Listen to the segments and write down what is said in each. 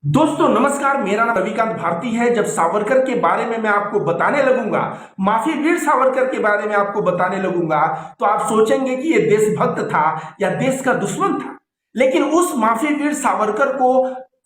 दोस्तों नमस्कार, मेरा नाम रविकांत भारती है। जब सावरकर के बारे में मैं आपको बताने लगूंगा, माफी वीर सावरकर के बारे में आपको बताने लगूंगा, तो आप सोचेंगे कि ये देशभक्त था या देश का दुश्मन था। लेकिन उस माफी वीर सावरकर को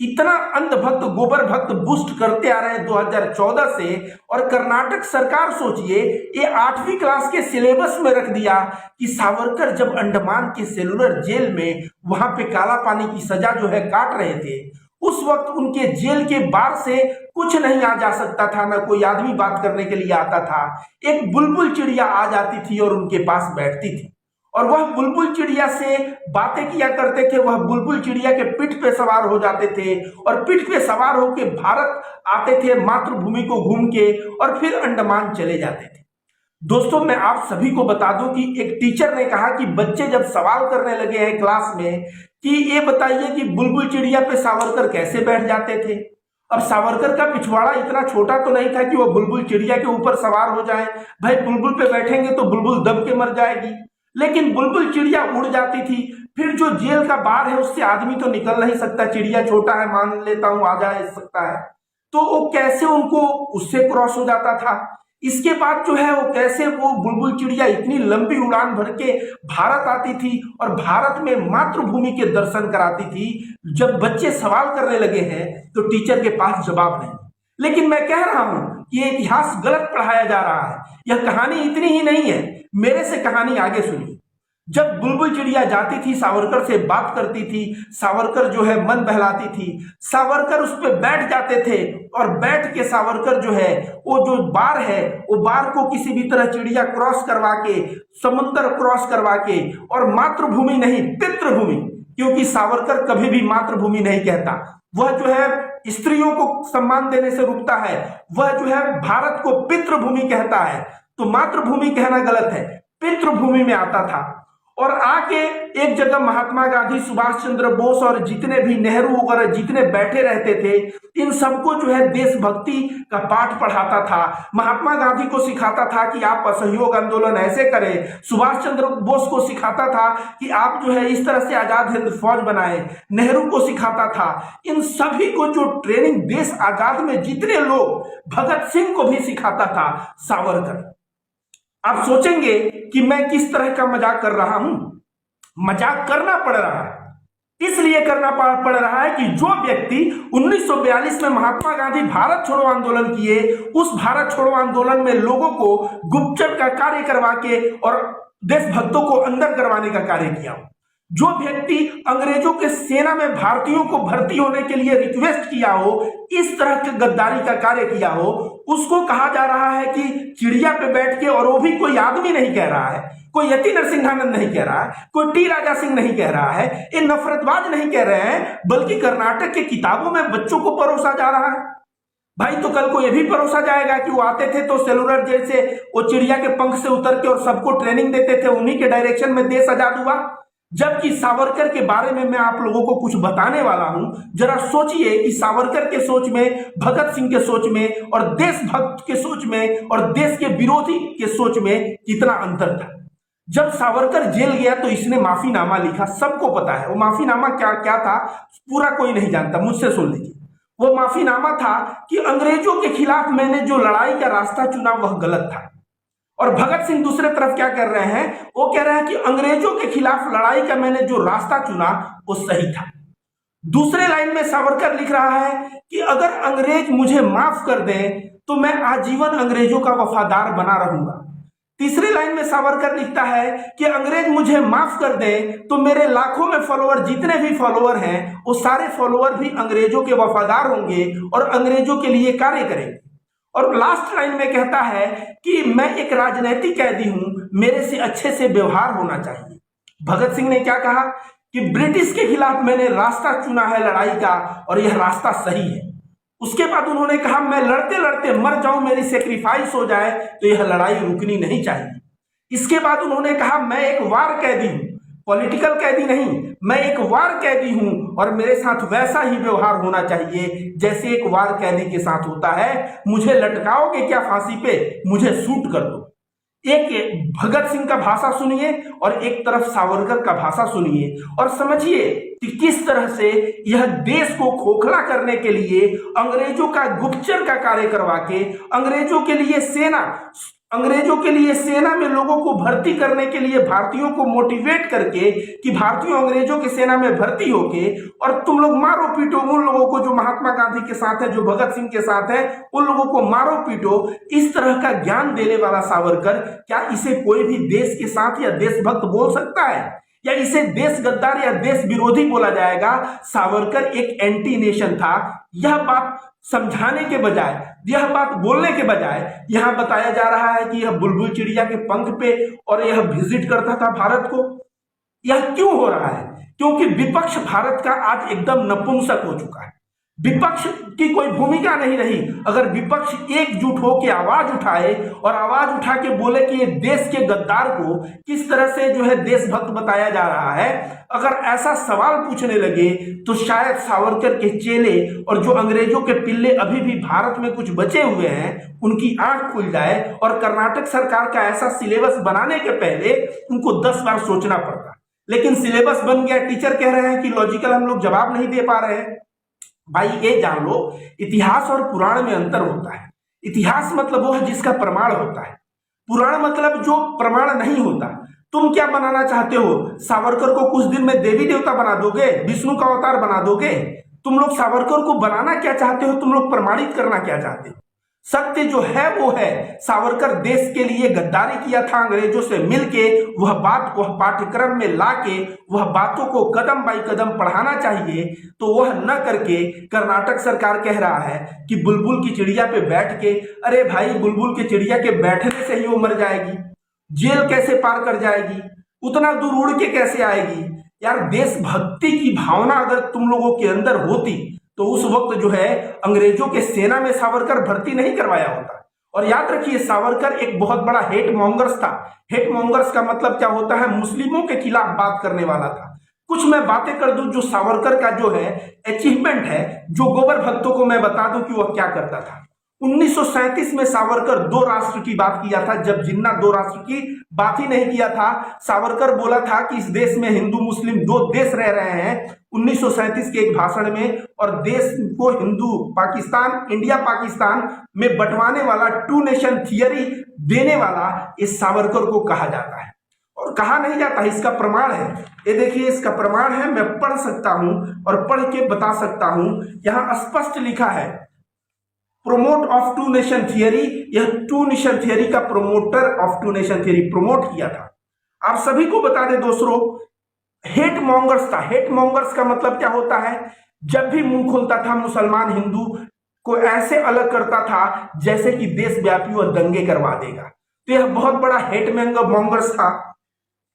इतना अंधभक्त गोबर भक्त बुस्ट करते आ रहे हैं 2014 से। और कर्नाटक सरकार सोचिए, ये 8वीं क्लास के सिलेबस में रख दिया कि सावरकर जब अंडमान के सेलुलर जेल में वहां पे काला पानी की सजा जो है काट रहे थे, उस वक्त उनके जेल के बाहर से कुछ नहीं आ जा सकता था, ना कोई आदमी बात करने के लिए आता था। एक बुलबुल चिड़िया आ जाती थी और उनके पास बैठती थी, और वह बुलबुल चिड़िया से बातें किया करते थे। वह बुलबुल चिड़िया के पीठ पे सवार हो जाते थे और पीठ पे सवार होकर भारत आते थे, मातृभूमि को घूम के, और फिर अंडमान चले जाते थे। दोस्तों मैं आप सभी को बता दूं कि एक टीचर ने कहा कि बच्चे जब सवाल करने लगे हैं क्लास में कि ये बताइए कि बुलबुल चिड़िया पे सावरकर कैसे बैठ जाते थे। अब सावरकर का पिछवाड़ा इतना छोटा तो नहीं था कि वो बुलबुल चिड़िया के ऊपर सवार हो जाए। भाई बुलबुल पे बैठेंगे तो बुलबुल दब के मर जाएगी, लेकिन बुलबुल चिड़िया उड़ जाती थी। फिर जो जेल का बार है उससे आदमी तो निकल नहीं सकता, चिड़िया छोटा है मान लेता हूं, आ जा सकता है, तो वो कैसे उनको उससे क्रॉस हो जाता था। इसके बाद जो है वो कैसे वो बुलबुल चिड़िया इतनी लंबी उड़ान भर के भारत आती थी और भारत में मातृभूमि के दर्शन कराती थी। जब बच्चे सवाल करने लगे हैं तो टीचर के पास जवाब नहीं। लेकिन मैं कह रहा हूं कि ये इतिहास गलत पढ़ाया जा रहा है। यह कहानी इतनी ही नहीं है, मेरे से कहानी आगे सुनिए। जब बुलबुल चिड़िया जाती थी, सावरकर से बात करती थी, सावरकर जो है मन बहलाती थी, सावरकर उस पर बैठ जाते थे, और बैठ के सावरकर जो है वो जो बार है वो बार को किसी भी तरह चिड़िया क्रॉस करवा के, समुद्र क्रॉस करवा के, और मातृभूमि नहीं पितृभूमि, क्योंकि सावरकर कभी भी मातृभूमि नहीं कहता। वह जो है स्त्रियों को सम्मान देने से रुकता है, वह जो है भारत को पितृभूमि कहता है। तो मातृभूमि कहना गलत है, पितृभूमि में आता था। और आके एक जगह महात्मा गांधी, सुभाष चंद्र बोस और जितने भी नेहरू वगैरह जितने बैठे रहते थे, इन सबको जो है देशभक्ति का पाठ पढ़ाता था। महात्मा गांधी को सिखाता था कि आप असहयोग आंदोलन ऐसे करें, सुभाष चंद्र बोस को सिखाता था कि आप जो है इस तरह से आजाद हिंद फौज बनाए, नेहरू को सिखाता था। इन सभी को जो ट्रेनिंग देश आजाद में जितने लोग, भगत सिंह को भी सिखाता था सावरकर। आप सोचेंगे कि मैं किस तरह का मजाक कर रहा हूं। मजाक करना पड़ रहा है, इसलिए करना पड़ रहा है कि जो व्यक्ति 1942 में महात्मा गांधी भारत छोड़ो आंदोलन किए, उस भारत छोड़ो आंदोलन में लोगों को गुप्तचर का कार्य करवा के और देशभक्तों को अंदर करवाने का कार्य किया, जो व्यक्ति अंग्रेजों के सेना में भारतीयों को भर्ती होने के लिए रिक्वेस्ट किया हो, इस तरह के गद्दारी का कार्य किया हो, उसको कहा जा रहा है कि चिड़िया पे बैठ के, और वो भी कोई आदमी नहीं कह रहा है, कोई यति नरसिंहानंद नहीं कह रहा है, कोई टी राजा सिंह नहीं कह रहा है, ये नफरतबाज नहीं कह रहे हैं, बल्कि कर्नाटक के किताबों में बच्चों को परोसा जा रहा है। भाई तो कल को यह भी परोसा जाएगा कि वो आते थे तो सेलुलर जेल से वो चिड़िया के पंख से उतर के और सबको ट्रेनिंग देते थे, उन्हीं के डायरेक्शन में देश आजाद हुआ। जबकि सावरकर के बारे में मैं आप लोगों को कुछ बताने वाला हूं। जरा सोचिए कि सावरकर के सोच में, भगत सिंह के सोच में, और देशभक्त के सोच में, और देश के विरोधी के सोच में कितना अंतर था। जब सावरकर जेल गया तो इसने माफीनामा लिखा, सबको पता है वो माफीनामा क्या क्या था, पूरा कोई नहीं जानता, मुझसे सुन लीजिए। वो माफीनामा था कि अंग्रेजों के खिलाफ मैंने जो लड़ाई का रास्ता चुना वह गलत था। और भगत सिंह दूसरे तरफ क्या कर रहे हैं, वो कह रहे हैं कि अंग्रेजों के खिलाफ लड़ाई का मैंने जो रास्ता चुना वो सही था। दूसरे लाइन में सावरकर लिख रहा है कि अगर अंग्रेज मुझे माफ कर दें तो मैं आजीवन अंग्रेजों का वफादार बना रहूंगा। तीसरी लाइन में सावरकर लिखता है कि अंग्रेज मुझे माफ कर दें तो मेरे लाखों में फॉलोअर, जितने भी फॉलोअर हैं वो सारे फॉलोअर भी अंग्रेजों के वफादार होंगे और अंग्रेजों के लिए कार्य करेंगे। और लास्ट लाइन में कहता है कि मैं एक राजनीतिक कैदी हूं, मेरे से अच्छे से व्यवहार होना चाहिए। भगत सिंह ने क्या कहा कि ब्रिटिश के खिलाफ मैंने रास्ता चुना है लड़ाई का और यह रास्ता सही है। उसके बाद उन्होंने कहा मैं लड़ते लड़ते मर जाऊं, मेरी सेक्रीफाइस हो जाए तो यह लड़ाई रुकनी नहीं चाहिए। इसके बाद उन्होंने कहा मैं एक वार कैदी हूं, पॉलिटिकल कैदी नहीं, मैं एक वार कैदी हूं और मेरे साथ वैसा ही व्यवहार होना चाहिए जैसे एक वार कैदी के साथ होता है। मुझे लटकाओगे क्या फांसी पे, मुझे शूट कर दो। एक भगत सिंह का भाषा सुनिए और एक तरफ सावरकर का भाषा सुनिए और समझिए कि किस तरह से यह देश को खोखला करने के लिए अंग्रेजों का गुप्तचर का कार्य करवा के अंग्रेजों के लिए सेना में लोगों को भर्ती करने के लिए भारतीयों को मोटिवेट करके कि भारतीयों अंग्रेजों की सेना में भर्ती होके और तुम लोग मारो पीटो उन लोगों को जो महात्मा गांधी के साथ है, जो भगत सिंह के साथ है, उन लोगों को मारो पीटो। इस तरह का ज्ञान देने वाला सावरकर, क्या इसे कोई भी देश के साथ या देशभक्त बोल सकता है या इसे देश गद्दार या देश विरोधी बोला जाएगा? सावरकर एक एंटी नेशन था। यह बात समझाने के बजाय, यह बात बोलने के बजाय यहां बताया जा रहा है कि यह बुलबुल चिड़िया के पंख पे और यह विजिट करता था भारत को। यह क्यों हो रहा है? क्योंकि विपक्ष भारत का आज एकदम नपुंसक हो चुका है। विपक्ष की कोई भूमिका नहीं रही। अगर विपक्ष एकजुट होकर आवाज उठाए और आवाज उठा के बोले कि ये देश के गद्दार को किस तरह से जो है देशभक्त बताया जा रहा है, अगर ऐसा सवाल पूछने लगे तो शायद सावरकर के चेले और जो अंग्रेजों के पिल्ले अभी भी भारत में कुछ बचे हुए हैं उनकी आंख खुल जाए और कर्नाटक सरकार का ऐसा सिलेबस बनाने के पहले उनको 10 बार सोचना पड़ता। लेकिन सिलेबस बन गया, टीचर कह रहे हैं कि लॉजिकल हम लोग जवाब नहीं दे पा रहे हैं। भाई ये जान लो, इतिहास और पुराण में अंतर होता है। इतिहास मतलब वो है जिसका प्रमाण होता है, पुराण मतलब जो प्रमाण नहीं होता। तुम क्या बनाना चाहते हो? सावरकर को कुछ दिन में देवी देवता बना दोगे, विष्णु का अवतार बना दोगे? तुम लोग सावरकर को बनाना क्या चाहते हो? तुम लोग प्रमाणित करना क्या चाहते हो? सत्य जो है वो है, सावरकर देश के लिए गद्दारी किया था, अंग्रेजों से मिलके वह पाठ्यक्रम में लाके वह बातों को कदम बाई कदम पढ़ाना चाहिए, तो वह न करके कर्नाटक सरकार कह रहा है कि बुलबुल की चिड़िया पे बैठ के, अरे भाई बुलबुल की चिड़िया के बैठने से ही वो मर जाएगी, जेल कैसे पार कर जाएगी, उतना दूर उड़ के कैसे आएगी? यार देशभक्ति की भावना अगर तुम लोगों के अंदर होती तो उस वक्त जो है अंग्रेजों के सेना में सावरकर भर्ती नहीं करवाया होता। और याद रखिए सावरकर एक बहुत बड़ा हेट मॉन्गर्स था। हेट मॉन्गर्स का मतलब क्या होता है? मुस्लिमों के खिलाफ बात करने वाला था। कुछ मैं बातें कर दूं जो सावरकर का जो है अचीवमेंट है, जो गोबर भक्तों को मैं बता दूं कि वह क्या करता था। 1937 में सावरकर 2 राष्ट्र की बात किया था, जब जिन्ना 2 राष्ट्र की बात ही नहीं किया था। सावरकर बोला था कि इस देश में हिंदू मुस्लिम 2 देश रह रहे हैं 1937 के एक भाषण में, और देश को हिंदू पाकिस्तान, इंडिया पाकिस्तान में बंटवाने वाला 2 नेशन थियरी देने वाला इस सावरकर को कहा जाता है। और कहा नहीं जाता, इसका प्रमाण है, ये देखिए इसका प्रमाण है, मैं पढ़ सकता हूं और पढ़ के बता सकता हूं। यहां स्पष्ट लिखा है प्रोमोट ऑफ 2 नेशन थियरी। यह 2 नेशन थियरी का promoter of 2 nation theory promote किया था। आप सभी को बता दें दोस्तों, हेट मॉन्गर्स था। हेट मॉन्गर्स का मतलब क्या होता है? जब भी मुंह खोलता था मुसलमान हिंदू को ऐसे अलग करता था जैसे कि देशव्यापी वह दंगे करवा देगा। तो यह बहुत बड़ा हेट मॉन्गर्स था।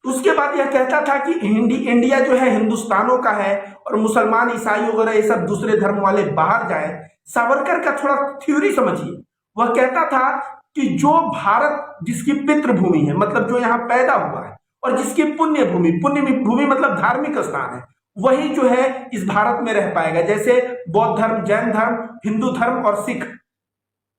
उसके बाद यह कहता था कि इंडिया जो है हिंदुस्तानों का है और मुसलमान ईसाई वगैरह ये सब दूसरे धर्म वाले बाहर जाए। सावरकर का थोड़ा थ्योरी समझिए। वह कहता था कि जो भारत जिसकी पितृभूमि है, मतलब जो यहाँ पैदा हुआ है, और जिसकी पुण्य भूमि मतलब धार्मिक स्थान है, वही जो है इस भारत में रह पाएगा। जैसे बौद्ध धर्म, जैन धर्म, हिंदू धर्म और सिख,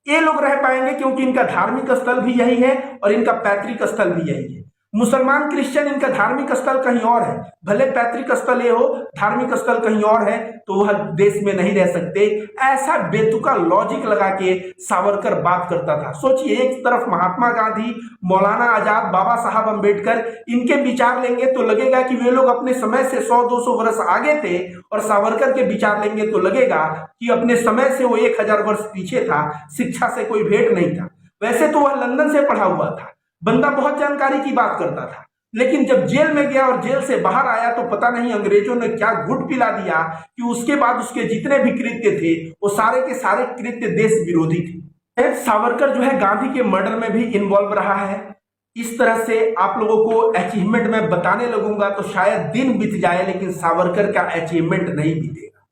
ये लोग रह पाएंगे क्योंकि इनका धार्मिक स्थल भी यही है और इनका पैतृक स्थल भी यही है। मुसलमान क्रिश्चियन इनका धार्मिक स्थल कहीं और है, भले पैतृक स्थल ये हो, धार्मिक स्थल कहीं और है, तो वह देश में नहीं रह सकते। ऐसा बेतुका लॉजिक लगा के सावरकर बात करता था। सोचिए, एक तरफ महात्मा गांधी, मौलाना आजाद, बाबा साहब अम्बेडकर, इनके विचार लेंगे तो लगेगा कि वे लोग अपने समय से 100-200 वर्ष आगे थे, और सावरकर के विचार लेंगे तो लगेगा कि अपने समय से वो 1000 वर्ष पीछे था, शिक्षा से कोई भेंट नहीं था। वैसे तो वह लंदन से पढ़ा हुआ था, बंदा बहुत जानकारी की बात करता था, लेकिन जब जेल में गया और जेल से बाहर आया तो पता नहीं अंग्रेजों ने क्या गुट पिला दिया कि उसके बाद उसके जितने भी कृत्य थे वो सारे के सारे कृत्य देश विरोधी थे। सावरकर जो है गांधी के मर्डर में भी इन्वॉल्व रहा है। इस तरह से आप लोगों को अचीवमेंट में बताने लगूंगा तो शायद दिन बीत जाए, लेकिन सावरकर का अचीवमेंट नहीं बीतेगा।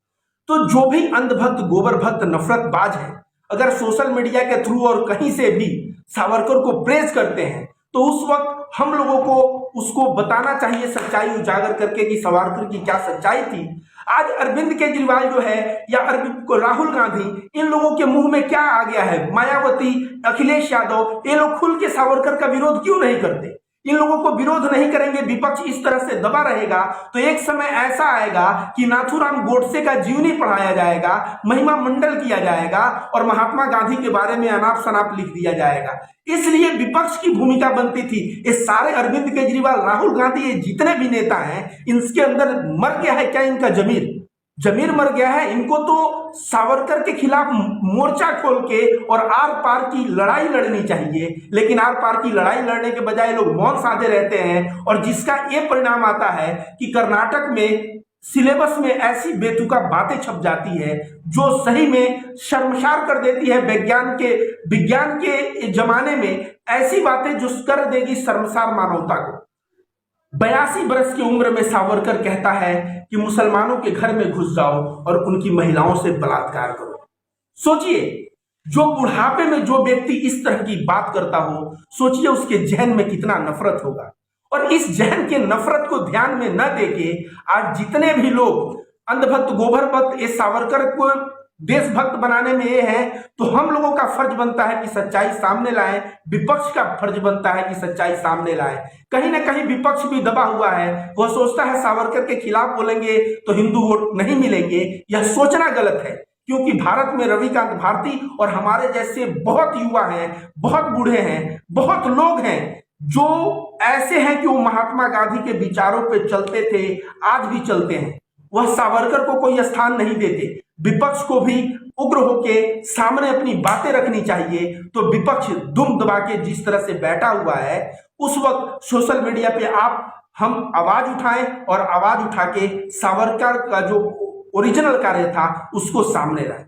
तो जो भी अंधभक्त, गोबर भक्त, नफरतबाज है, अगर सोशल मीडिया के थ्रू और कहीं से भी सावरकर को प्रेज करते हैं तो उस वक्त हम लोगों को उसको बताना चाहिए, सच्चाई उजागर करके कि सावरकर की क्या सच्चाई थी। आज अरविंद केजरीवाल जो है या राहुल गांधी, इन लोगों के मुंह में क्या आ गया है? मायावती, अखिलेश यादव, ये लोग खुल के सावरकर का विरोध क्यों नहीं करते? इन लोगों को विरोध नहीं करेंगे, विपक्ष इस तरह से दबा रहेगा तो एक समय ऐसा आएगा कि नाथूराम गोडसे का जीवनी पढ़ाया जाएगा, महिमा मंडल किया जाएगा और महात्मा गांधी के बारे में अनाप शनाप लिख दिया जाएगा। इसलिए विपक्ष की भूमिका बनती थी। ये सारे अरविंद केजरीवाल, राहुल गांधी, ये जितने भी नेता हैं, इनके अंदर मर गया है क्या इनका जमीर मर गया है? इनको तो सावरकर के खिलाफ मोर्चा खोल के और आर पार की लड़ाई लड़नी चाहिए, लेकिन आर पार की लड़ाई लड़ने के बजाय लोग मौन साधे रहते हैं और जिसका ये परिणाम आता है कि कर्नाटक में सिलेबस में ऐसी बेतुका बातें छप जाती है जो सही में शर्मसार कर देती है। विज्ञान के जमाने में ऐसी बातें जो कर देगी शर्मसार मानवता को। 82 बरस की उम्र में सावरकर कहता है कि मुसलमानों के घर में घुस जाओ और उनकी महिलाओं से बलात्कार करो। सोचिए, जो बुढ़ापे में जो व्यक्ति इस तरह की बात करता हो, सोचिए उसके जहन में कितना नफरत होगा। और इस जहन के नफरत को ध्यान में न देके आज जितने भी लोग अंधभक्त, गोबर भक्त, ये सावरकर को देशभक्त बनाने में ये है, तो हम लोगों का फर्ज बनता है कि सच्चाई सामने लाएं, विपक्ष का फर्ज बनता है कि सच्चाई सामने लाएं। कहीं ना कहीं विपक्ष भी दबा हुआ है, वह सोचता है सावरकर के खिलाफ बोलेंगे तो हिंदू वोट नहीं मिलेंगे। यह सोचना गलत है, क्योंकि भारत में रविकांत भारती और हमारे जैसे बहुत युवा हैं, बहुत बूढ़े हैं, बहुत लोग हैं जो ऐसे हैं कि वो महात्मा गांधी के विचारों पे चलते थे, आज भी चलते हैं। वह सावरकर को कोई स्थान नहीं देते। विपक्ष को भी उग्र होके सामने अपनी बातें रखनी चाहिए। तो विपक्ष दुम दबा के जिस तरह से बैठा हुआ है, उस वक्त सोशल मीडिया पे हम आवाज उठाएं और आवाज उठा के सावरकर का जो ओरिजिनल कार्य था उसको सामने लाएं।